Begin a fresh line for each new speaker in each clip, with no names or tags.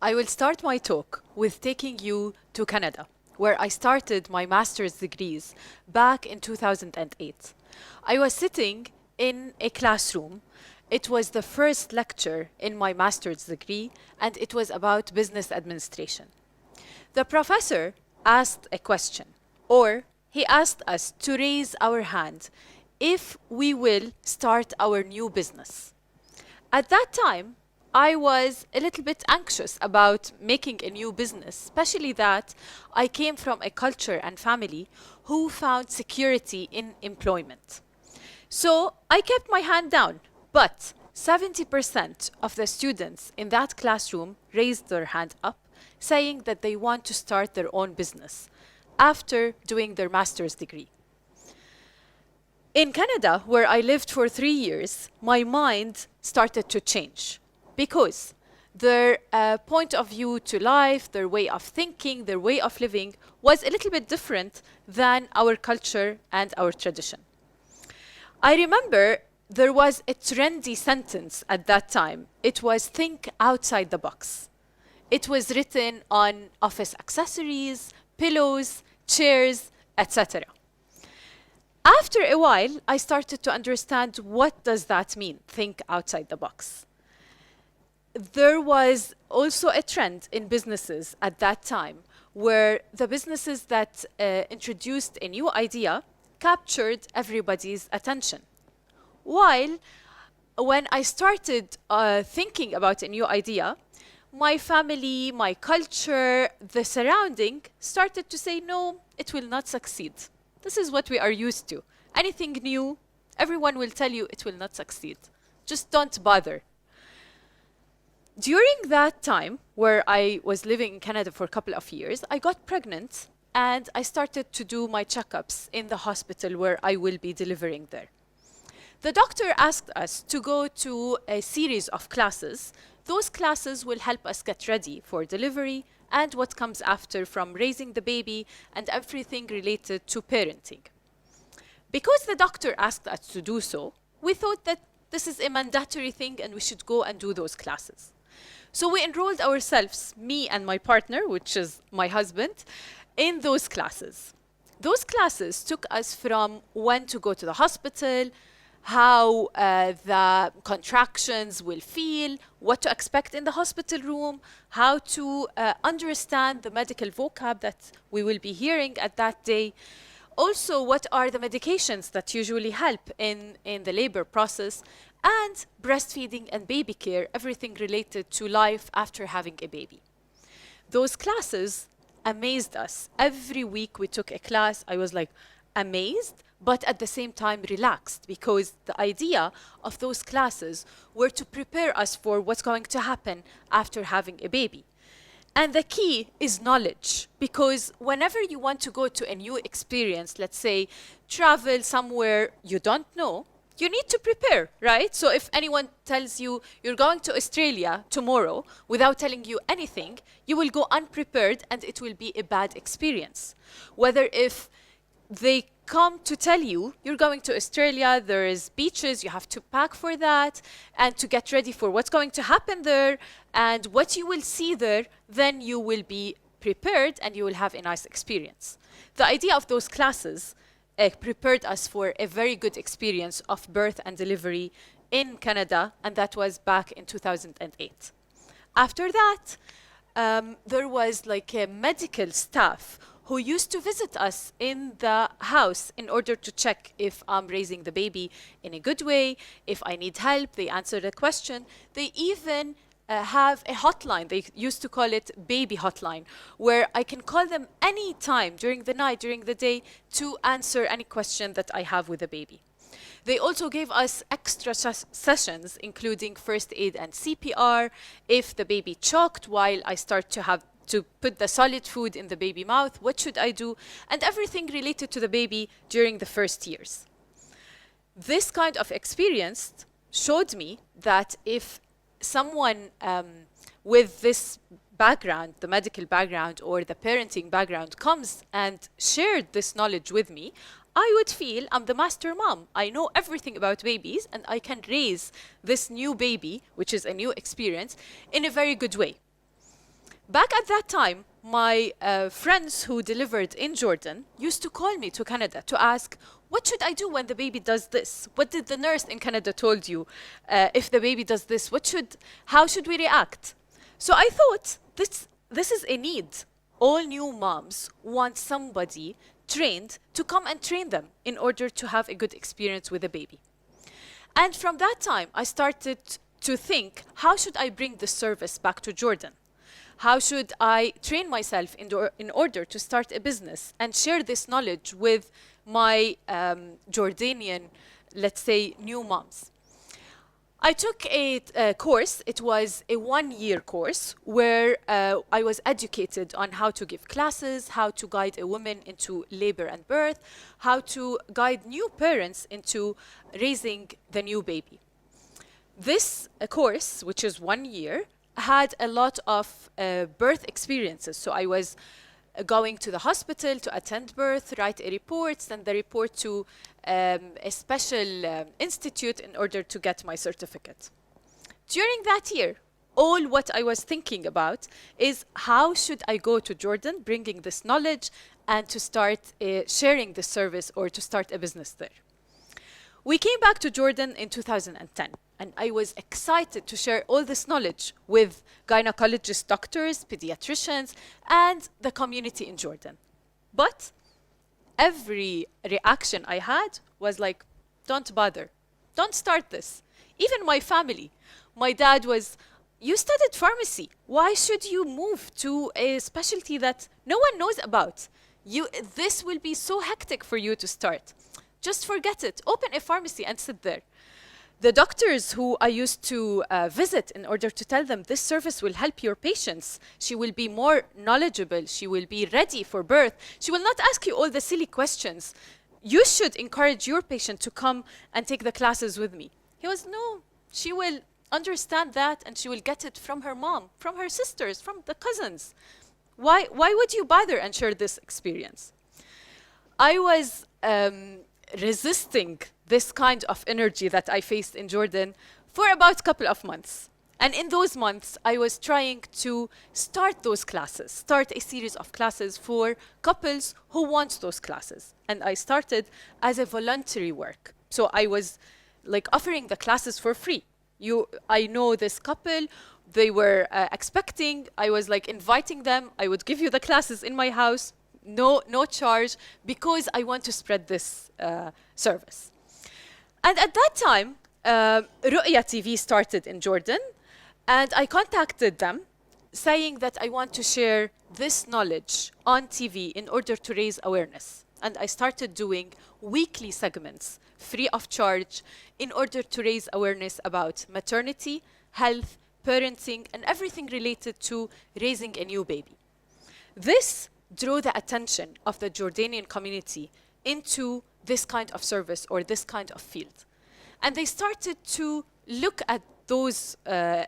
I will start my talk with taking you to Canada, where I started my master's degrees back in 2008. I was sitting in a classroom. It was the first lecture in my master's degree, and it was about business administration. The professor asked a question, or he asked us to raise our hand if we will start our new business. At that time, I was a little bit anxious about making a new business, especially that I came from a culture and family who found security in employment. So I kept my hand down, but 70% of the students in that classroom raised their hand up, saying that they want to start their own business after doing their master's degree. In Canada, where I lived for 3 years, my mind started to change because their point of view to life, their way of thinking, their way of living was a little bit different than our culture and our tradition. I remember there was a trendy sentence at that time. It was think outside the box. It was written on office accessories, pillows, chairs, etc. After a while, I started to understand what does that mean, think outside the box. There was also a trend in businesses at that time where the businesses that introduced a new idea captured everybody's attention. While when I started thinking about a new idea, my family, my culture, the surrounding started to say, no, it will not succeed. This is what we are used to. Anything new, everyone will tell you it will not succeed. Just don't bother. During that time, where I was living in Canada for a couple of years, I got pregnant and I started to do my checkups in the hospital where I will be delivering there. The doctor asked us to go to a series of classes. Those classes will help us get ready for delivery and what comes after, from raising the baby and everything related to parenting. Because the doctor asked us to do so, we thought that this is a mandatory thing and we should go and do those classes. So we enrolled ourselves, me and my partner, which is my husband, in those classes. Those classes took us from when to go to the hospital, how the contractions will feel, what to expect in the hospital room, how to understand the medical vocab that we will be hearing at that day. Also, what are the medications that usually help in the labor process, and breastfeeding and baby care, everything related to life after having a baby. Those classes amazed us. Every week we took a class. I was like amazed, but at the same time relaxed, because the idea of those classes were to prepare us for what's going to happen after having a baby. And the key is knowledge, because whenever you want to go to a new experience, let's say travel somewhere you don't know, you need to prepare, right? So if anyone tells you you're going to Australia tomorrow without telling you anything, you will go unprepared and it will be a bad experience. Whether if they come to tell you you're going to Australia, there is beaches, you have to pack for that and to get ready for what's going to happen there and what you will see there, then you will be prepared and you will have a nice experience. The idea of those classes prepared us for a very good experience of birth and delivery in Canada, and that was back in 2008. After that, there was like a medical staff who used to visit us in the house in order to check if I'm raising the baby in a good way, if I need help, they answer the question. They even have a hotline, they used to call it baby hotline, where I can call them any time during the night, during the day, to answer any question that I have with the baby. They also gave us extra sessions, including first aid and CPR, if the baby choked while I start to have to put the solid food in the baby mouth, what should I do, and everything related to the baby during the first years. This kind of experience showed me that if someone with this background, the medical background or the parenting background, comes and shared this knowledge with me, I would feel I'm the master mom. I know everything about babies and I can raise this new baby, which is a new experience, in a very good way. Back at that time, my friends who delivered in Jordan used to call me to Canada to ask, what should I do when the baby does this? What did the nurse in Canada told you? If the baby does this, how should we react? So I thought, this is a need. All new moms want somebody trained to come and train them in order to have a good experience with the baby. And from that time, I started to think, how should I bring this service back to Jordan? How should I train myself in order to start a business and share this knowledge with my Jordanian, let's say, new moms? I took a course. It was a 1-year course where I was educated on how to give classes, how to guide a woman into labor and birth, how to guide new parents into raising the new baby. This course, which is 1 year, had a lot of birth experiences. So I was going to the hospital to attend birth, write a report, send the report to a special institute in order to get my certificate. During that year, all what I was thinking about is how should I go to Jordan, bringing this knowledge, and to start sharing the service or to start a business there. We came back to Jordan in 2010, and I was excited to share all this knowledge with gynecologist doctors, pediatricians, and the community in Jordan. But every reaction I had was like, don't bother, don't start this. Even my family, my dad was, you studied pharmacy. Why should you move to a specialty that no one knows about? This will be so hectic for you to start. Just forget it. Open a pharmacy and sit there. The doctors who I used to visit in order to tell them this service will help your patients. She will be more knowledgeable. She will be ready for birth. She will not ask you all the silly questions. You should encourage your patient to come and take the classes with me. He was, no, she will understand that and she will get it from her mom, from her sisters, from the cousins. Why would you bother and share this experience? I was resisting this kind of energy that I faced in Jordan for about a couple of months. And in those months, I was trying to start those classes, start a series of classes for couples who want those classes. And I started as a voluntary work. So I was like offering the classes for free. I know this couple, they were expecting, I was like inviting them, I would give you the classes in my house, no charge, because I want to spread this service. And at that time, Ru'ya TV started in Jordan, and I contacted them saying that I want to share this knowledge on TV in order to raise awareness. And I started doing weekly segments, free of charge, in order to raise awareness about maternity, health, parenting, and everything related to raising a new baby. This drew the attention of the Jordanian community into this kind of service or this kind of field. And they started to look at those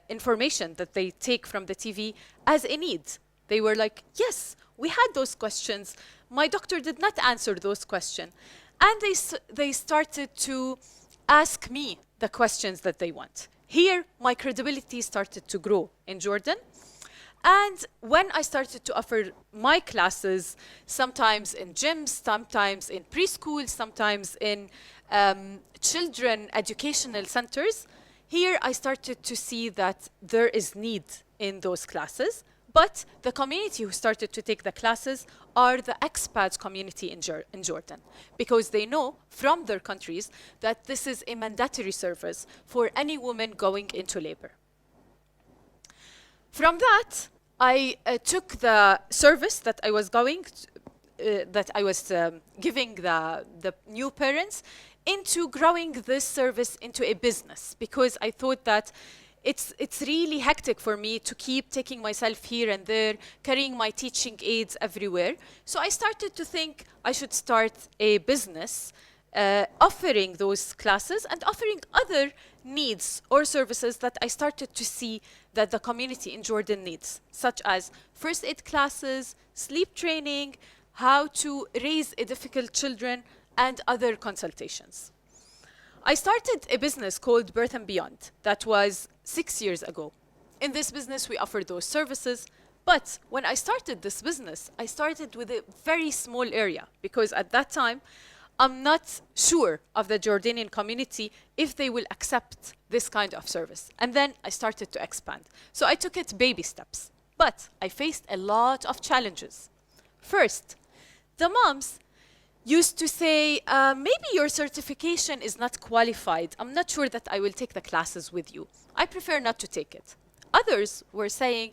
information that they take from the TV as a need. They were like, yes, we had those questions. My doctor did not answer those questions. And they started to ask me the questions that they want. Here, my credibility started to grow in Jordan. And when I started to offer my classes, sometimes in gyms, sometimes in preschool, sometimes in children educational centers, here I started to see that there is need in those classes. But the community who started to take the classes are the expat community in Jordan, because they know from their countries that this is a mandatory service for any woman going into labor. From that, I took the service that I was giving the new parents into growing this service into a business, because I thought that it's really hectic for me to keep taking myself here and there, carrying my teaching aids everywhere. So I started to think I should start a business offering those classes and offering other needs or services that I started to see that the community in Jordan needs, such as first aid classes, sleep training, how to raise a difficult children, and other consultations. I started a business called Birth and Beyond that was 6 years ago. In this business, we offer those services, But when I started this business, I started with a very small area because at that time, I'm not sure of the Jordanian community if they will accept this kind of service. And then I started to expand. So I took it baby steps. But I faced a lot of challenges. First, the moms used to say, maybe your certification is not qualified. I'm not sure that I will take the classes with you. I prefer not to take it. Others were saying,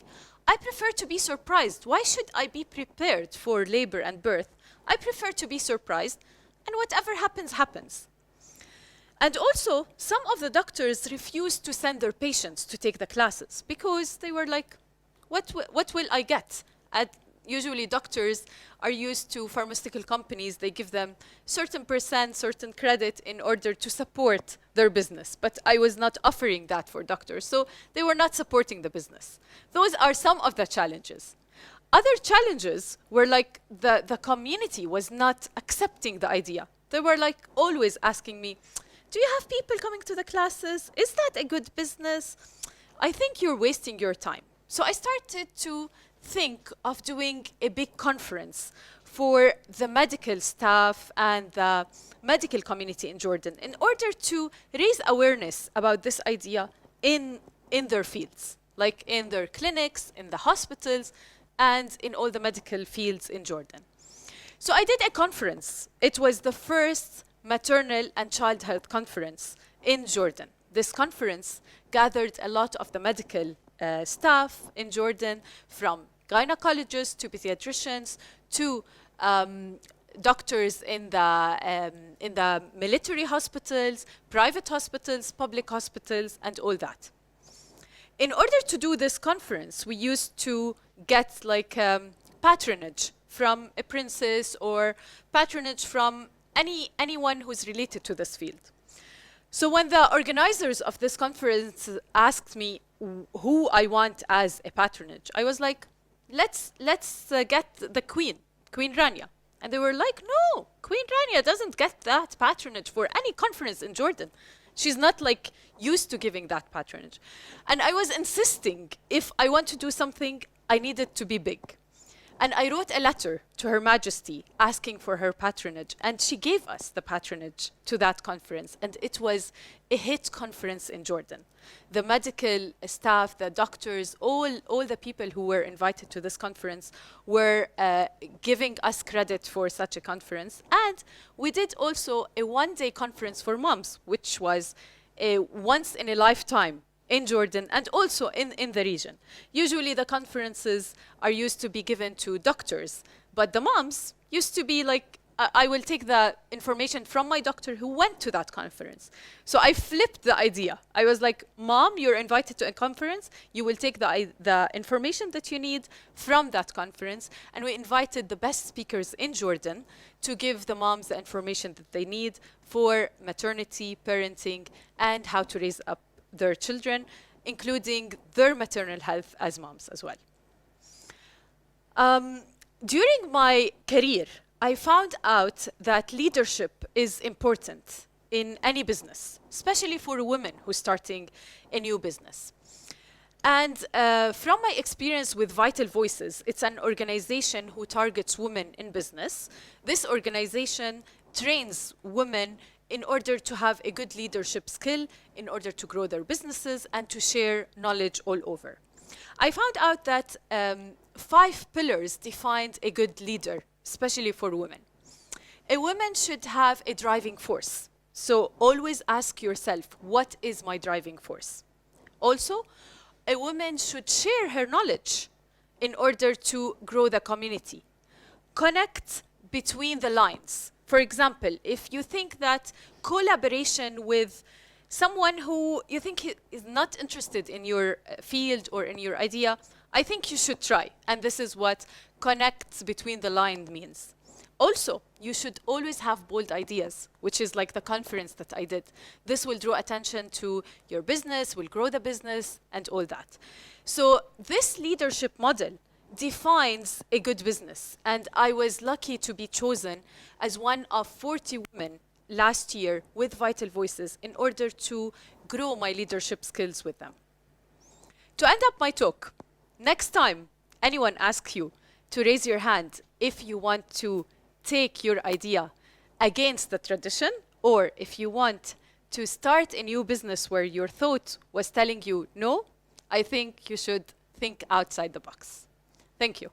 I prefer to be surprised. Why should I be prepared for labor and birth? I prefer to be surprised, and whatever happens, happens. And also, some of the doctors refused to send their patients to take the classes because they were like, what will I get? Usually doctors are used to pharmaceutical companies. They give them certain percent, certain credit in order to support their business. But I was not offering that for doctors, so they were not supporting the business. Those are some of the challenges. Other challenges were like the community was not accepting the idea. They were like always asking me, do you have people coming to the classes? Is that a good business? I think you're wasting your time. So I started to think of doing a big conference for the medical staff and the medical community in Jordan in order to raise awareness about this idea in their fields, like in their clinics, in the hospitals, and in all the medical fields in Jordan. So I did a conference. It was the first maternal and child health conference in Jordan. This conference gathered a lot of the medical staff in Jordan, from gynecologists to pediatricians to doctors in the military hospitals, private hospitals, public hospitals, and all that. In order to do this conference, we used to get like patronage from a princess or patronage from anyone who's related to this field. So when the organizers of this conference asked me who I want as a patronage, I was like, let's get the Queen Rania. And they were like, no, Queen Rania doesn't get that patronage for any conference in Jordan. She's not like used to giving that patronage. And I was insisting, if I want to do something, I need it to be big. And I wrote a letter to Her Majesty asking for her patronage, and she gave us the patronage to that conference, and it was a hit conference in Jordan. The medical staff, the doctors, all the people who were invited to this conference were giving us credit for such a conference. And we did also a one-day conference for moms, which was a once in a lifetime in Jordan and also in the region. Usually the conferences are used to be given to doctors, but the moms used to be like, I will take the information from my doctor who went to that conference. So I flipped the idea. I was like, Mom, you're invited to a conference. You will take the information that you need from that conference. And we invited the best speakers in Jordan to give the moms the information that they need for maternity, parenting, and how to raise up their children, including their maternal health as moms as well. During my career, I found out that leadership is important in any business, especially for women who are starting a new business. And from my experience with Vital Voices, it's an organization who targets women in business. This organization trains women in order to have a good leadership skill, in order to grow their businesses and to share knowledge all over. I found out that 5 pillars defined a good leader, especially for women. A woman should have a driving force. So always ask yourself, what is my driving force? Also, a woman should share her knowledge in order to grow the community. Connect between the lines. For example, if you think that collaboration with someone who you think is not interested in your field or in your idea, I think you should try. And this is what connects between the line means. Also, you should always have bold ideas, which is like the conference that I did. This will draw attention to your business, will grow the business, and all that. So this leadership model defines a good business. And I was lucky to be chosen as one of 40 women last year with Vital Voices in order to grow my leadership skills with them. To end up my talk, next time anyone asks you to raise your hand if you want to take your idea against the tradition, or if you want to start a new business where your thought was telling you no, I think you should think outside the box. Thank you.